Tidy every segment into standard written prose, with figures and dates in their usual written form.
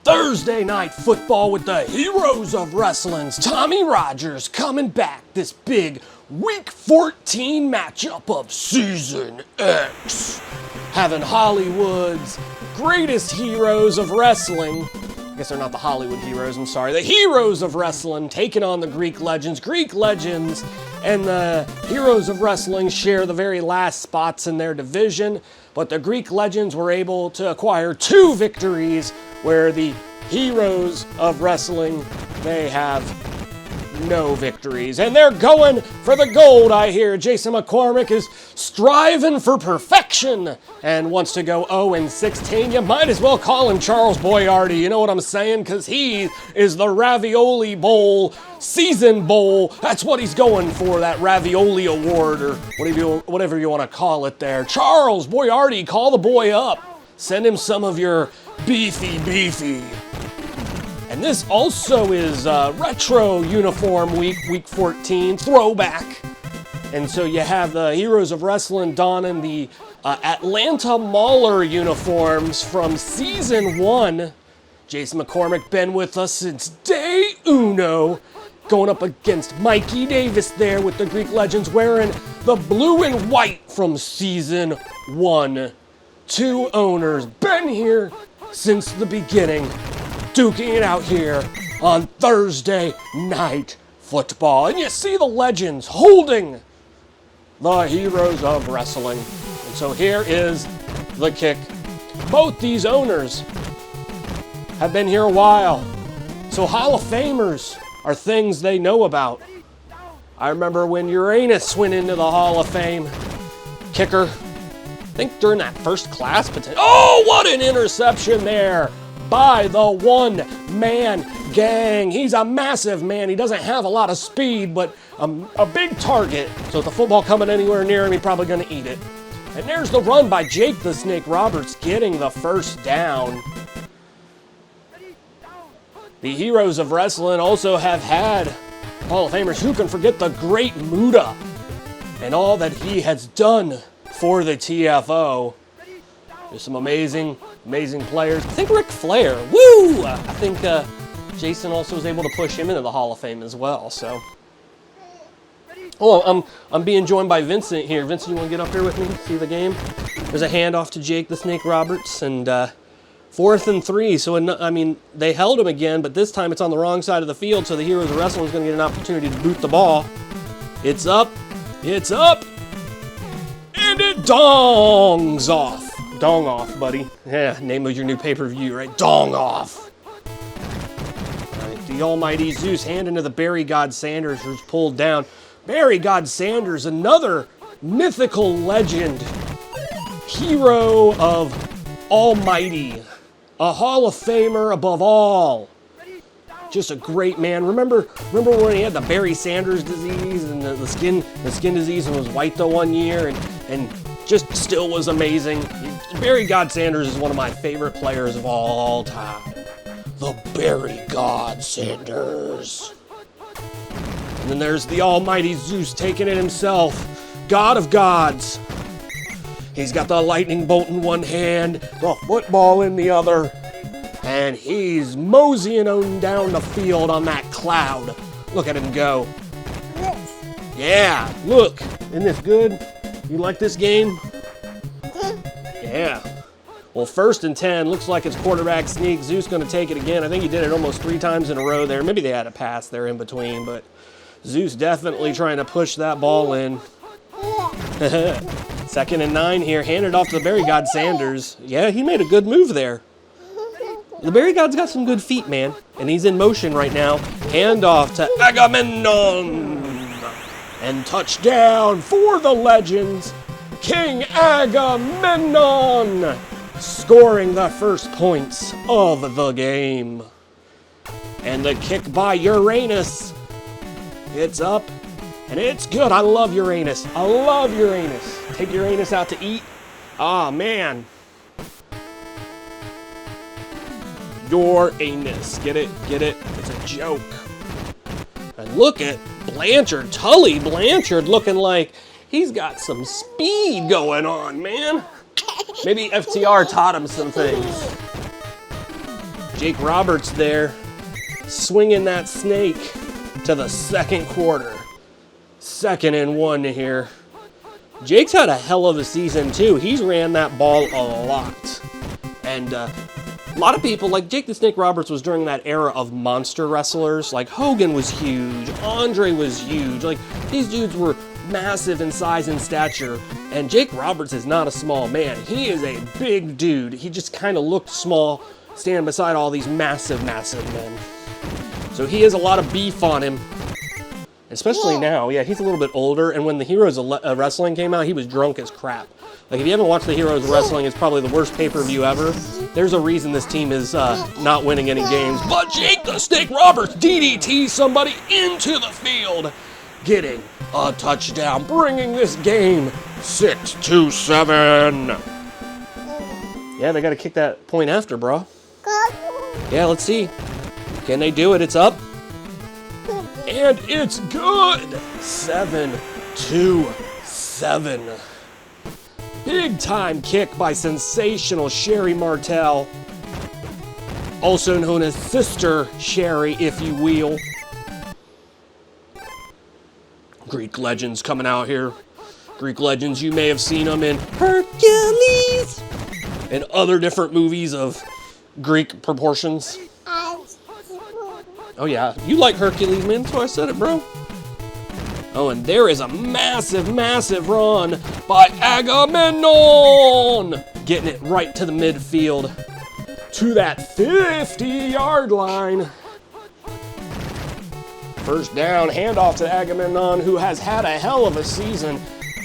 Thursday Night Football with the heroes of wrestling's Tommy Rogers coming back. This big Week 14 matchup of Season X. Having Hollywood's greatest heroes of wrestling. I guess they're not the Hollywood heroes, I'm sorry. The heroes of wrestling taking on the Greek legends. Greek legends and the heroes of wrestling share the very last spots in their division, but the Greek legends were able to acquire 2 victories, where the heroes of wrestling, they have no victories. And they're going for the gold, I hear. Jason McCormick is striving for perfection and wants to go 0-16. You might as well call him Charles Boyardi, you know what I'm saying? Because he is the Ravioli Bowl, Season Bowl. That's what he's going for, that Ravioli Award, or whatever you want to call it there. Charles Boyardi, call the boy up. Send him some of your beefy. And this also is retro uniform week 14, throwback. And so you have the heroes of wrestling donning the Atlanta Mauler uniforms from Season 1. Jason McCormick been with us since day uno, going up against Mikey Davis there with the Greek legends wearing the blue and white from Season 1. 2 owners been here since the beginning, duking it out here on Thursday Night Football. And you see the legends holding the heroes of wrestling. And so here is the kick. Both these owners have been here a while, so Hall of Famers are things they know about. I remember when Uranus went into the Hall of Fame. Kicker, I think during that first class potential. Oh, what an interception there by the one-man gang. He's a massive man. He doesn't have a lot of speed, but a big target. So if the football coming anywhere near him, he's probably going to eat it. And there's the run by Jake the Snake Roberts, getting the first down. The heroes of wrestling also have had Hall of Famers. Who can forget the great Muda and all that he has done for the TFO. There's some amazing players. I think Ric Flair, woo! I think Jason also was able to push him into the Hall of Fame as well, so. Oh, I'm being joined by Vincent here. Vincent, you want to get up here with me, see the game? There's a handoff to Jake the Snake Roberts, and 4th and 3, so I mean, they held him again, but this time it's on the wrong side of the field, so the heroes of wrestling is going to get an opportunity to boot the ball. It's up, and it dongs off. Dong off, buddy. Yeah, name of your new pay-per-view, right? Dong off. All right, the almighty Zeus handing to the Barry God Sanders, who's pulled down. Barry God Sanders, another mythical legend. Hero of Almighty. A Hall of Famer above all. Just a great man. Remember when he had the Barry Sanders disease and the skin disease and was white the one year and just still was amazing. Barry God Sanders is one of my favorite players of all time. The Barry God Sanders. And then there's the almighty Zeus taking it himself. God of gods. He's got the lightning bolt in one hand, the football in the other. And he's moseying on down the field on that cloud. Look at him go. Yeah, look. Isn't this good? You like this game? Yeah. Well, 1st and 10. Looks like it's quarterback sneak. Zeus going to take it again. I think he did it almost 3 times in a row there. Maybe they had a pass there in between, but Zeus definitely trying to push that ball in. 2nd and 9 here. Handed off to the Barry God Sanders. Yeah, he made a good move there. The Barry God's got some good feet, man. And he's in motion right now. Handoff to Agamemnon. And touchdown for the legends. King Agamemnon scoring the first points of the game. And the kick by Uranus. It's up. And it's good. I love Uranus. Take Uranus out to eat. Ah, man. Your anus. Get it? It's a joke. And look at Blanchard. Tully Blanchard looking like he's got some speed going on, man. Maybe FTR taught him some things. Jake Roberts there, swinging that snake to the second quarter. 2nd and 1 here. Jake's had a hell of a season too. He's ran that ball a lot. And a lot of people, like Jake the Snake Roberts was during that era of monster wrestlers. Like Hogan was huge, Andre was huge. Like these dudes were massive in size and stature. And Jake Roberts is not a small man. He is a big dude. He just kind of looked small standing beside all these massive, massive men. So he has a lot of beef on him. Especially now, yeah, he's a little bit older, and when the Heroes of Wrestling came out, he was drunk as crap. Like, if you haven't watched the Heroes of Wrestling, it's probably the worst pay-per-view ever. There's a reason this team is not winning any games. But Jake the Snake Roberts DDT somebody into the field, getting a touchdown, bringing this game 6-7. Yeah, they got to kick that point after, bro. Yeah, let's see. Can they do it? It's up. And it's good! 7-7. Big time kick by sensational Sherry Martel. Also known as Sister Sherry, if you will. Greek legends coming out here. Greek legends, you may have seen them in Hercules and other different movies of Greek proportions. Oh yeah, you like Hercules, man. That's why I said it, bro. Oh, and there is a massive, massive run by Agamemnon. Getting it right to the midfield. To that 50-yard line. First down, handoff to Agamemnon, who has had a hell of a season.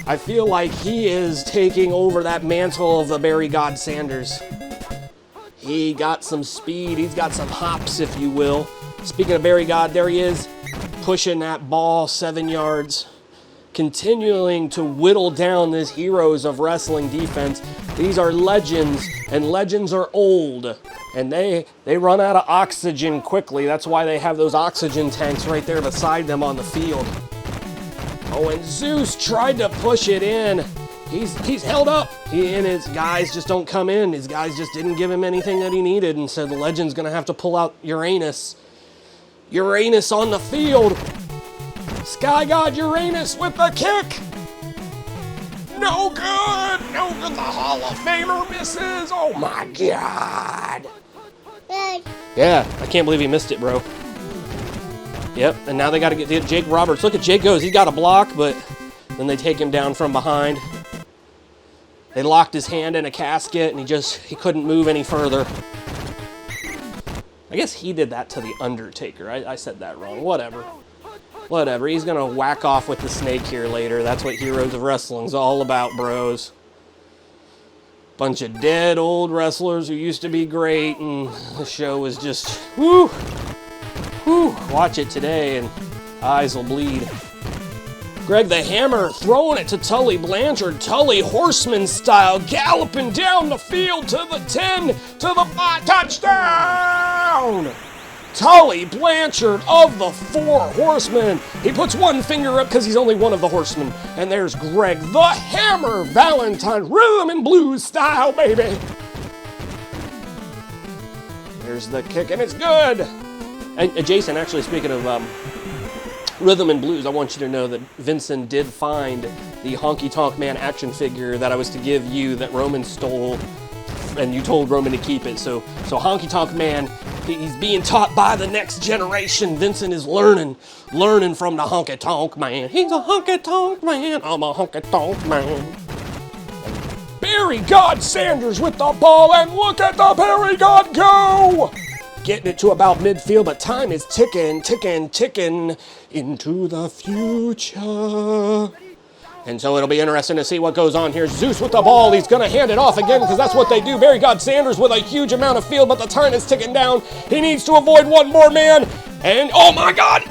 I feel like he is taking over that mantle of the Barry God Sanders. He got some speed. He's got some hops, if you will. Speaking of Barry God, there he is, pushing that ball 7 yards, continuing to whittle down this Heroes of Wrestling defense. These are legends, and legends are old, and they run out of oxygen quickly. That's why they have those oxygen tanks right there beside them on the field. Oh, and Zeus tried to push it in. He's held up. He and his guys just don't come in. His guys just didn't give him anything that he needed, and so the legend's going to have to pull out Uranus. Uranus on the field. Sky God Uranus with the kick. No good. No good. The Hall of Famer misses. Oh my God. Yeah, I can't believe he missed it, bro. Yep, and now they got to get Jake Roberts. Look at Jake goes. He's got a block, but then they take him down from behind. They locked his hand in a casket, and he couldn't move any further. I guess he did that to The Undertaker. I said that wrong. Whatever. Whatever. He's going to whack off with the snake here later. That's what Heroes of Wrestling's all about, bros. Bunch of dead old wrestlers who used to be great, and the show was just, whoo, whoo. Watch it today, and eyes will bleed. Greg the Hammer throwing it to Tully Blanchard. Tully Horseman style, galloping down the field to the 10, to the 5, touchdown! Tully Blanchard of the 4 Horsemen. He puts one finger up because he's only one of the Horsemen. And there's Greg the Hammer Valentine, rhythm and blues style, baby. There's the kick, and it's good. And Jason, actually, speaking of rhythm and blues, I want you to know that Vincent did find the Honky Tonk Man action figure that I was to give you that Roman stole, and you told Roman to keep it. So Honky Tonk Man, he's being taught by the next generation. Vincent is learning from the Honky Tonk Man. He's a Honky Tonk Man. I'm a Honky Tonk Man. Barry God Sanders with the ball, and look at the Barry God go! Getting it to about midfield, but time is ticking, ticking, ticking into the future. And so it'll be interesting to see what goes on here. Zeus with the ball. He's going to hand it off again because that's what they do. Barry God Sanders with a huge amount of field, but the time is ticking down. He needs to avoid one more man. And, oh my God!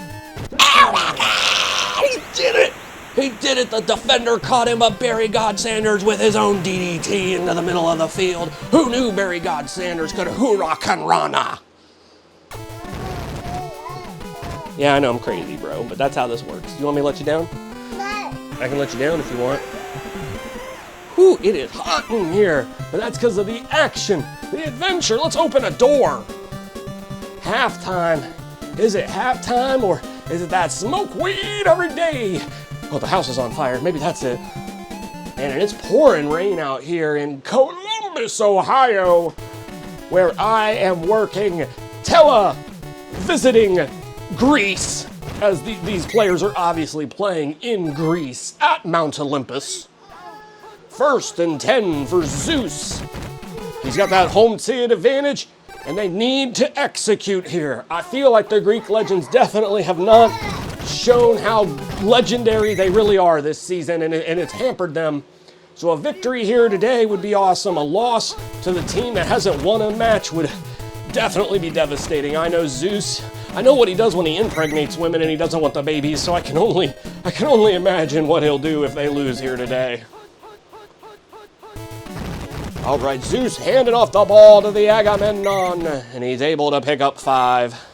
Oh my God! He did it! He did it. The defender caught him up. Barry God Sanders with his own DDT into the middle of the field. Who knew Barry God Sanders could hurricanrana? Yeah, I know I'm crazy, bro, but that's how this works. You want me to let you down? I can let you down if you want. Whew, it is hot in here, but that's because of the action, the adventure. Let's open a door. halftime. Is it halftime or is it that smoke weed every day? Oh, the house is on fire. Maybe that's it. And it's pouring rain out here in Columbus, Ohio, where I am working visiting Greece, as these players are obviously playing in Greece at Mount Olympus. 1st and 10 for Zeus. He's got that home field advantage, and they need to execute here. I feel like the Greek legends definitely have not shown how legendary they really are this season, and it's hampered them. So a victory here today would be awesome. A loss to the team that hasn't won a match would definitely be devastating. I know Zeus. I know what he does when he impregnates women and he doesn't want the babies, so I can only imagine what he'll do if they lose here today. All right, Zeus handed off the ball to the Agamemnon, and he's able to pick up 5.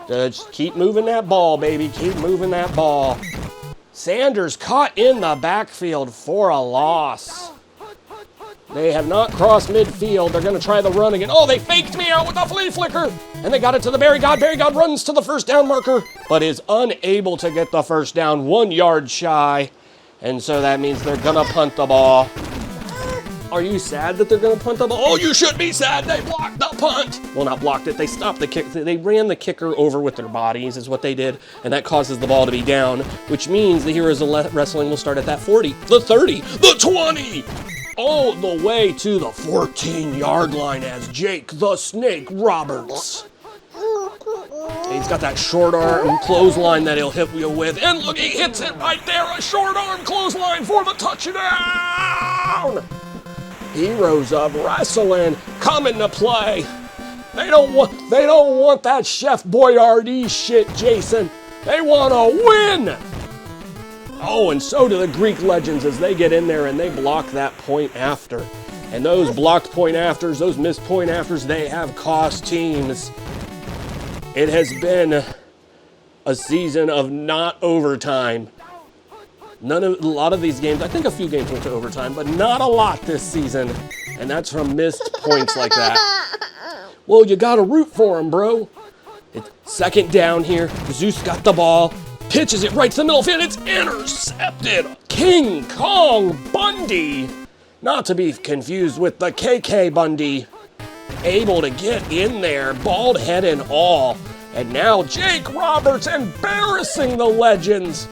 Just keep moving that ball, baby. Keep moving that ball. Sanders caught in the backfield for a loss. They have not crossed midfield. They're going to try the run again. Oh, they faked me out with the flea flicker. And they got it to the Barry God. Barry God runs to the first down marker, but is unable to get the first down, 1 yard shy. And so that means they're going to punt the ball. Are you sad that they're going to punt the ball? Oh, you should be sad. They blocked the punt. Well, not blocked it. They stopped the kick. They ran the kicker over with their bodies is what they did, and that causes the ball to be down, which means the Heroes of Wrestling will start at that 40, the 30, the 20, all the way to the 14-yard line as Jake the Snake Roberts. He's got that short arm clothesline that he'll hit you with, and look, he hits it right there, a short arm clothesline for the touchdown. Heroes of Wrestling coming to play. They don't want that Chef Boyardee shit, Jason. They want to win. Oh, and so do the Greek legends as they get in there and they block that point after. And those blocked point afters, those missed point afters, they have cost teams. It has been a season of not overtime. A lot of these games, I think a few games went to overtime, but not a lot this season. And that's from missed points like that. Well, you gotta root for him, bro. It's 2nd down here. Zeus got the ball, pitches it right to the middle field. It's intercepted. King Kong Bundy, not to be confused with the KK Bundy, able to get in there, bald head and all. And now Jake Roberts embarrassing the legends,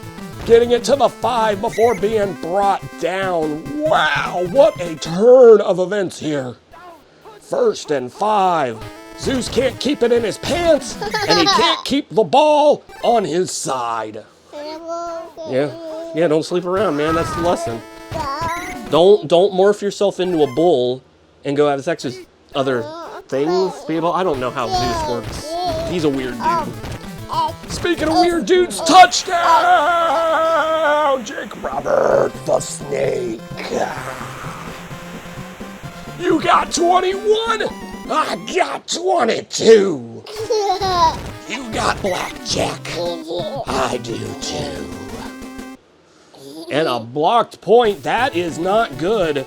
getting it to the 5 before being brought down. Wow, what a turn of events here. 1st and 5. Zeus can't keep it in his pants, and he can't keep the ball on his side. Yeah, don't sleep around, man. That's the lesson. Don't morph yourself into a bull and go have sex with other things, people. I don't know how Zeus works. He's a weird dude. Speaking of weird dudes, touchdown! Jake Robert, the Snake. You got 21? I got 22. You got blackjack. I do too. And a blocked point, that is not good.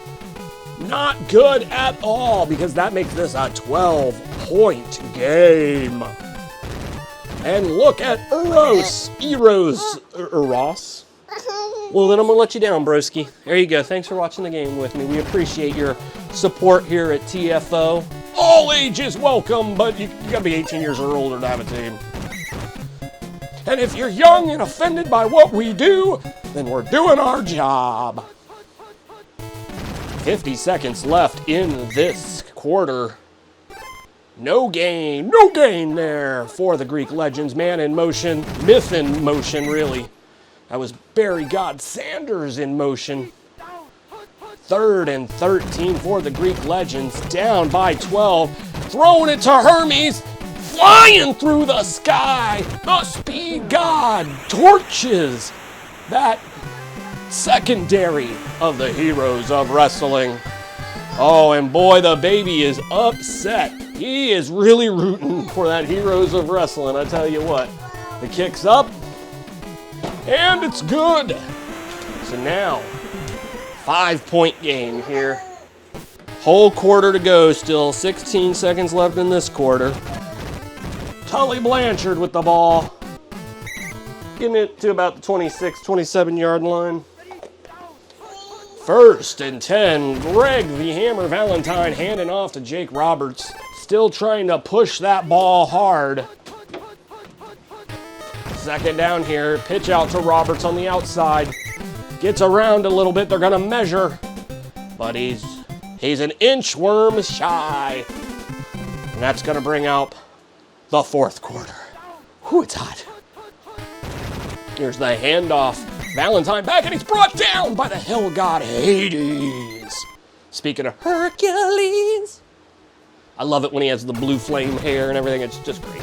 Not good at all, because that makes this a 12-point game. And look at Eros. Well, then I'm going to let you down, broski. There you go. Thanks for watching the game with me. We appreciate your support here at TFO. All ages welcome, but you got to be 18 years or older to have a team. And if you're young and offended by what we do, then we're doing our job. 50 seconds left in this quarter. No gain there for the Greek legends. Man in motion, myth in motion, really. That was Barry God Sanders in motion. 3rd and 13 for the Greek legends, down by 12. Throwing it to Hermes, flying through the sky. The speed god torches that secondary of the Heroes of Wrestling. Oh, and boy, the baby is upset. He is really rooting for that Heroes of Wrestling, I tell you what. The kick's up, and it's good. So now, 5-point game here. Whole quarter to go still. 16 seconds left in this quarter. Tully Blanchard with the ball. Getting it to about the 26, 27-yard line. 1st and 10. Greg the Hammer Valentine handing off to Jake Roberts. Still trying to push that ball hard. 2nd down here. Pitch out to Roberts on the outside. Gets around a little bit. They're going to measure. But he's an inchworm shy. And that's going to bring out the 4th quarter. Whew, it's hot. Here's the handoff. Valentine back, and he's brought down by the hill god Hades. Speaking of Hercules. I love it when he has the blue flame hair and everything. It's just great.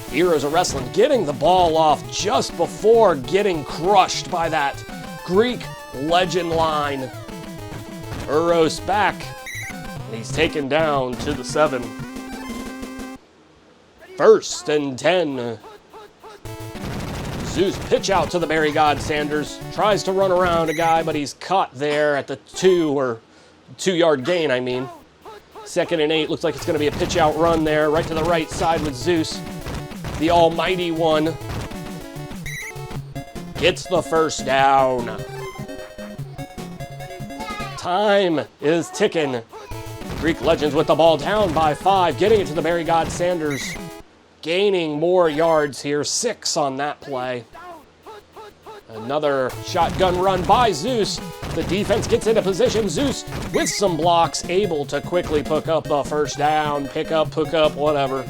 Heroes of Wrestling getting the ball off just before getting crushed by that Greek legend line. Uros back, and he's taken down to the 7. 1st and 10. Zeus pitch out to the Barry God Sanders. Tries to run around a guy, but he's caught there at the 2-yard gain, I mean. 2nd and 8. Looks like it's going to be a pitch out run there. Right to the right side with Zeus. The almighty one. Gets the 1st down. Time is ticking. Greek Legends with the ball down by 5. Getting it to the Barry God Sanders. Gaining more yards here, 6 on that play. Another shotgun run by Zeus. The defense gets into position. Zeus with some blocks, able to quickly pick up the 1st down. Pick up, whatever.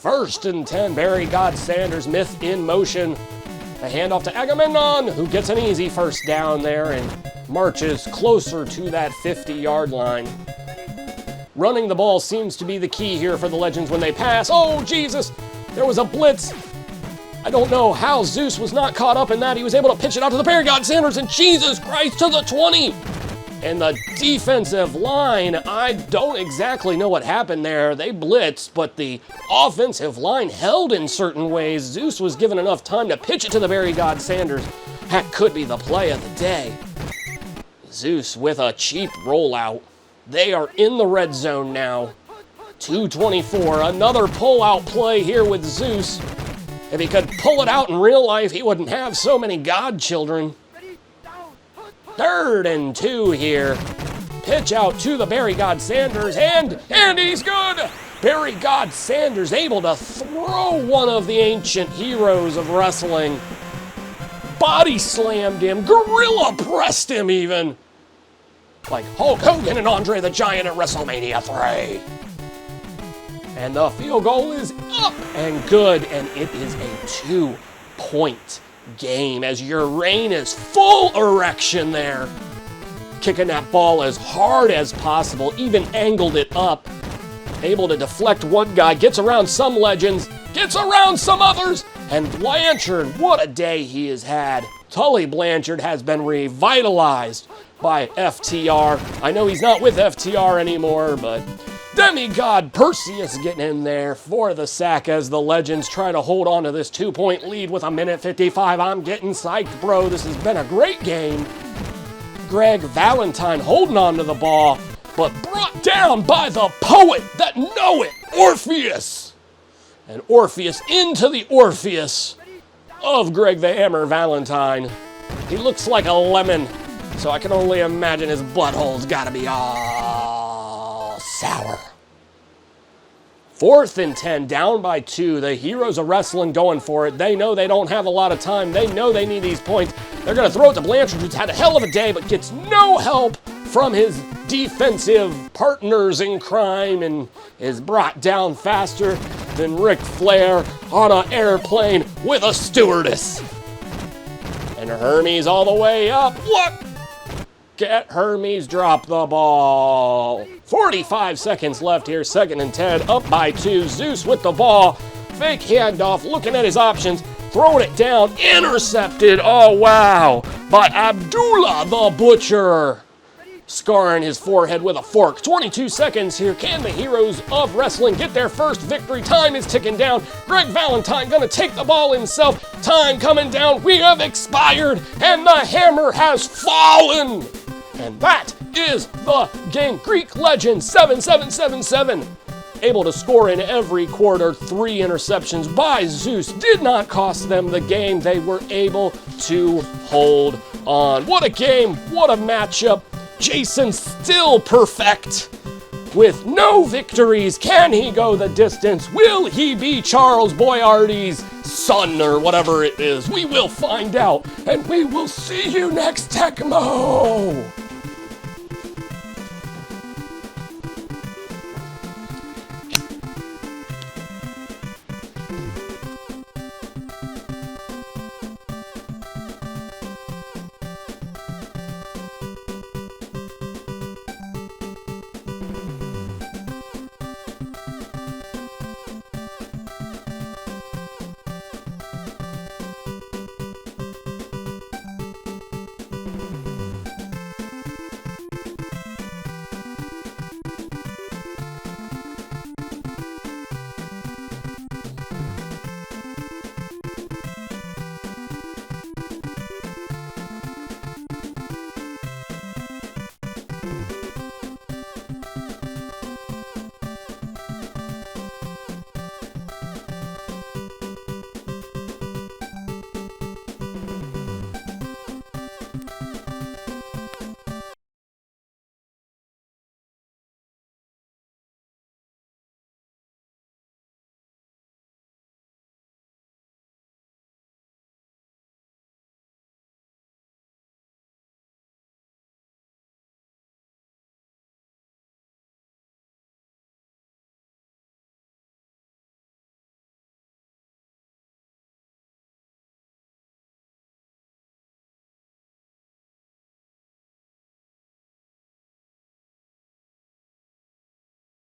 1st and 10, Barry God Sanders, myth in motion. A handoff to Agamemnon, who gets an easy 1st down there and marches closer to that 50-yard line. Running the ball seems to be the key here for the Legends when they pass. Oh, Jesus! There was a blitz. I don't know how Zeus was not caught up in that. He was able to pitch it out to the Barry God Sanders, and Jesus Christ, to the 20! And the defensive line, I don't exactly know what happened there. They blitzed, but the offensive line held in certain ways. Zeus was given enough time to pitch it to the Barry God Sanders. That could be the play of the day. Zeus with a cheap rollout. They are in the red zone now. 2:24, another pull-out play here with Zeus. If he could pull it out in real life, he wouldn't have so many godchildren. 3rd and 2 here. Pitch out to the Barry God Sanders, and he's good! Barry God Sanders able to throw one of the ancient heroes of wrestling. Body slammed him, gorilla pressed him even. Like Hulk Hogan and Andre the Giant at WrestleMania 3. And the field goal is up and good, and it is a 2-point game as Uranus full erection there. Kicking that ball as hard as possible, even angled it up. Able to deflect one guy, gets around some Legends, gets around some others, and Blanchard, what a day he has had. Tully Blanchard has been revitalized by FTR. I know he's not with FTR anymore, but Demigod Perseus getting in there for the sack as the Legends try to hold on to this 2-point lead with 1:55. I'm getting psyched, bro. This has been a great game. Greg Valentine holding on to the ball, but brought down by the poet that know it, Orpheus. And Orpheus into the Orpheus of Greg the Hammer Valentine. He looks like a lemon, so I can only imagine his butthole's gotta be all sour. 4th and 10, down by 2. The Heroes of Wrestling going for it. They know they don't have a lot of time. They know they need these points. They're going to throw it to Blanchard, who's had a hell of a day, but gets no help from his defensive partners in crime and is brought down faster than Ric Flair on an airplane with a stewardess. And Hermes all the way up. Look! Get Hermes drop the ball. 45 seconds left here, 2nd and 10, up by 2. Zeus with the ball. Fake handoff, looking at his options, throwing it down, intercepted. Oh, wow. By Abdullah the Butcher. Scarring his forehead with a fork. 22 seconds here. Can the Heroes of Wrestling get their first victory? Time is ticking down. Greg Valentine gonna take the ball himself. Time coming down. We have expired, and the hammer has fallen. And that is the game. Greek legend 7777. Able to score in every quarter, 3 interceptions by Zeus. Did not cost them the game. They were able to hold on. What a game. What a matchup. Jason still perfect with no victories. Can he go the distance? Will he be Charles Boyardi's son or whatever it is? We will find out, and we will see you next Tecmo.